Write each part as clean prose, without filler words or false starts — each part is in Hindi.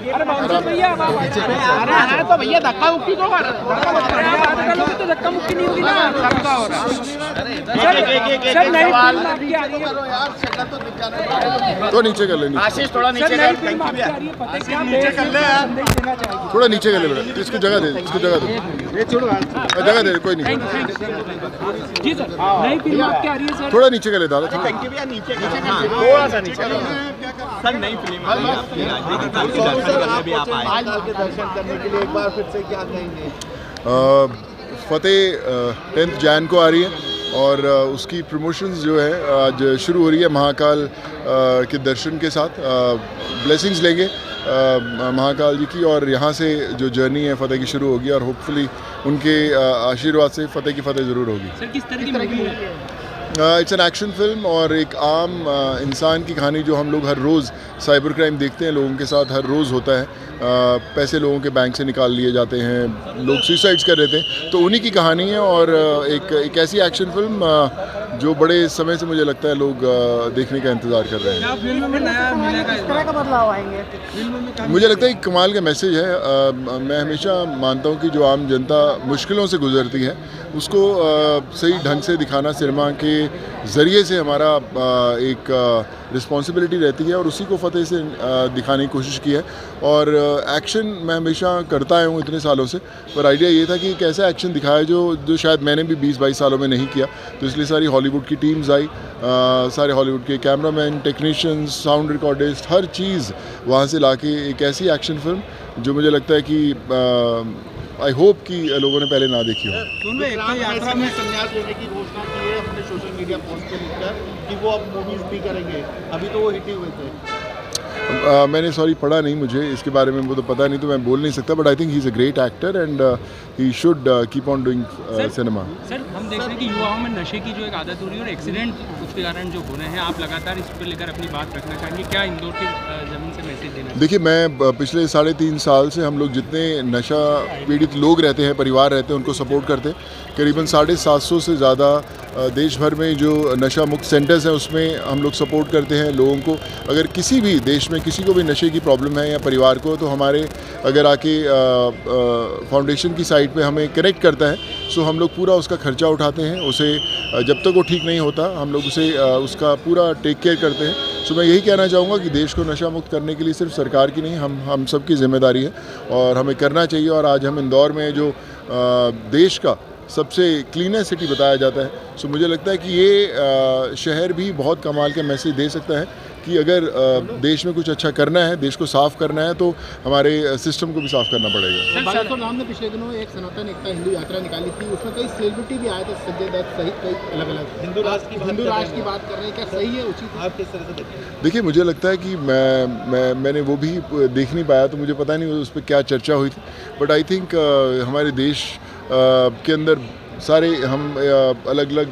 अरे तो भैया धक्का मुक्की तो धक्का मुक्की नहीं होगी ना। तो नीचे कर ले, आशीष थोड़ा नीचे कर, थोड़ा नीचे कर ले बेटा, इसको जगह दे, इसको जगह दे, जगह दे, कोई नहीं। जी सर, नई फिल्म आपकी आ रही है सर, थोड़ा नीचे कर ले दादा, थोड़ा सा नीचे सर। नई फिल्म आ रही है आपकी, दर्शन करने भी आप आए, दर्शन करने के लिए एक बार फिर से क्या कहेंगे? फतेह 10 जैन को आ रही है और उसकी प्रमोशंस जो है आज शुरू हो रही है महाकाल के दर्शन के साथ। ब्लेसिंग्स लेंगे महाकाल जी की और यहाँ से जो जर्नी है फतेह की शुरू होगी और होपफुली उनके आशीर्वाद से फतेह की फतेह ज़रूर होगी। सर किस तरह की मूवी है? इट्स एन एक्शन फिल्म और एक आम इंसान की कहानी जो हम लोग हर रोज़ साइबर क्राइम देखते हैं, लोगों के साथ हर रोज़ होता है। पैसे लोगों के बैंक से निकाल लिए जाते हैं, लोग सुसाइड्स कर रहे थे, तो उन्हीं की कहानी है। और एक ऐसी एक्शन फिल्म जो बड़े समय से मुझे लगता है लोग देखने का इंतज़ार कर रहे हैं। फिल्म में नया मिलेगा, इस तरह का बदलाव आएंगे फिल्म में? मुझे लगता है एक कमाल का मैसेज है। मैं हमेशा मानता हूँ कि जो आम जनता मुश्किलों से गुजरती है उसको सही ढंग से दिखाना सिनेमा के ज़रिए से हमारा एक रिस्पॉन्सिबिलिटी रहती है और उसी को फतेह से दिखाने की कोशिश की है। और एक्शन मैं हमेशा करता आया हूँ इतने सालों से, पर आइडिया ये था कि एक ऐसा एक्शन दिखाया जो शायद मैंने भी 20-22 सालों में नहीं किया। तो इसलिए सारी हॉलीवुड की टीम्स आई, सारे हॉलीवुड के कैमरामैन, टेक्नीशियंस, साउंड रिकॉर्डिस्ट, हर चीज़ वहाँ से लाके एक ऐसी एक्शन फिल्म जो मुझे लगता है कि आई होप कि लोगों ने पहले ना देखी हो। सुन रहे एक यात्रा में संन्यास लेने की घोषणा की है अपने सोशल मीडिया पोस्ट पे लिखकर कि वो अब मूवीज भी करेंगे, अभी तो वो हिट ही हुए थे। मैंने पढ़ा नहीं, मुझे इसके बारे में वो तो पता नहीं, तो मैं बोल नहीं सकता, but I think he is a great actor and he should keep on doing cinema. Sir हम देख रहे हैं कि युवाओं में नशे की जो एक आदत हो रही है और एक्सीडेंट उसके कारण जो हो रहे हैं, आप लगातार इस पर लेकर अपनी बात रखना चाहेंगे, क्या इंदौर की ज़मीन से मैसेज देना? देखिए, मैं पिछले 3.5 साल से हम लोग जितने नशा पीड़ित लोग रहते हैं, परिवार रहते हैं, उनको सपोर्ट करते हैं। करीबन 750 से ज़्यादा देश भर में जो नशा मुक्त सेंटर्स हैं उसमें हम लोग सपोर्ट करते हैं लोगों को। अगर किसी भी देश में किसी को भी नशे की प्रॉब्लम है या परिवार को, तो हमारे अगर आके फाउंडेशन की साइट पे हमें कनेक्ट करता है, सो हम लोग पूरा उसका खर्चा उठाते हैं। उसे जब तक वो ठीक नहीं होता हम लोग उसे उसका पूरा टेक केयर करते हैं। सो मैं यही कहना चाहूँगा कि देश को नशा मुक्त करने के लिए सिर्फ सरकार की नहीं, हम सब की जिम्मेदारी है और हमें करना चाहिए। और आज हम इंदौर में जो देश का सबसे क्लीनेस्ट सिटी बताया जाता है, सो मुझे लगता है कि ये शहर भी बहुत कमाल का मैसेज दे सकता है कि अगर देश में कुछ अच्छा करना है, देश को साफ़ करना है, तो हमारे सिस्टम को भी साफ़ करना पड़ेगा। बालासोर राम ने पिछले दिनों एक सनातन एकता हिंदू यात्रा निकाली थी, उसमें कई सेलिब्रिटी भी आए थे, संजय दत्त सहित कई अलग-अलग हिंदू राष्ट्र की बात कर रहे हैं, क्या सही है, उचित है? आप किस तरह से देखते हैं? देखिए, मुझे लगता है कि मैंने वो भी देख नहीं पाया, तो मुझे पता नहीं उस पर क्या चर्चा हुई थी, बट आई थिंक हमारे देश के अंदर सारे हम अलग अलग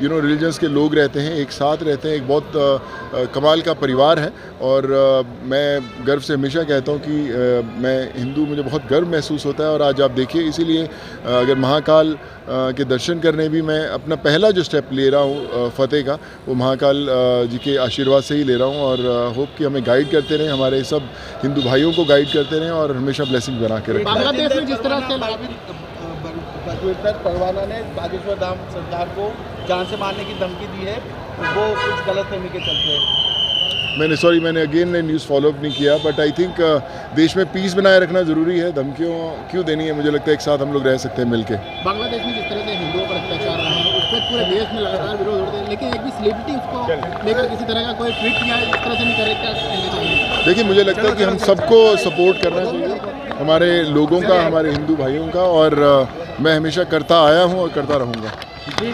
रिलीजन्स के लोग रहते हैं, एक साथ रहते हैं, एक बहुत कमाल का परिवार है। और मैं गर्व से हमेशा कहता हूँ कि मैं हिंदू, मुझे बहुत गर्व महसूस होता है। और आज आप देखिए, इसीलिए अगर महाकाल के दर्शन करने भी मैं अपना पहला जो स्टेप ले रहा हूँ फतेह का, वो महाकाल जी के आशीर्वाद से ही ले रहा हूँ। और होप कि हमें गाइड करते रहें, हमारे सब हिंदू भाइयों को गाइड करते रहें और हमेशा ब्लेसिंग बना के रखें। बांग्लादेश में जिस तरह से परवाना ने बागेश्वर धाम सरकार को जान से मारने की धमकी दी है, वो कुछ गलतफहमी के चलते मैंने अगेन न्यूज़ फॉलोअप नहीं किया, बट आई थिंक देश में पीस बनाए रखना ज़रूरी है। धमकियों क्यों देनी है? मुझे लगता है एक साथ हम लोग रह सकते हैं मिलके। बांग्लादेश में जिस तरह से हिंदुओं पर अत्याचार रहा है, उस पर पूरे देश में लगातार विरोध होते हैं, लेकिन एक भी सेलिब्रिटी उसको लेकर किसी तरह का कोई ट्वीट किया है, इस तरह से नहीं कर रहे, क्या कहना चाहिए? देखिए, मुझे लगता है कि हम सबको सपोर्ट करना चाहिए, हमारे लोगों का, हमारे हिंदू भाइयों का, और मैं हमेशा करता आया हूँ और करता रहूँगा।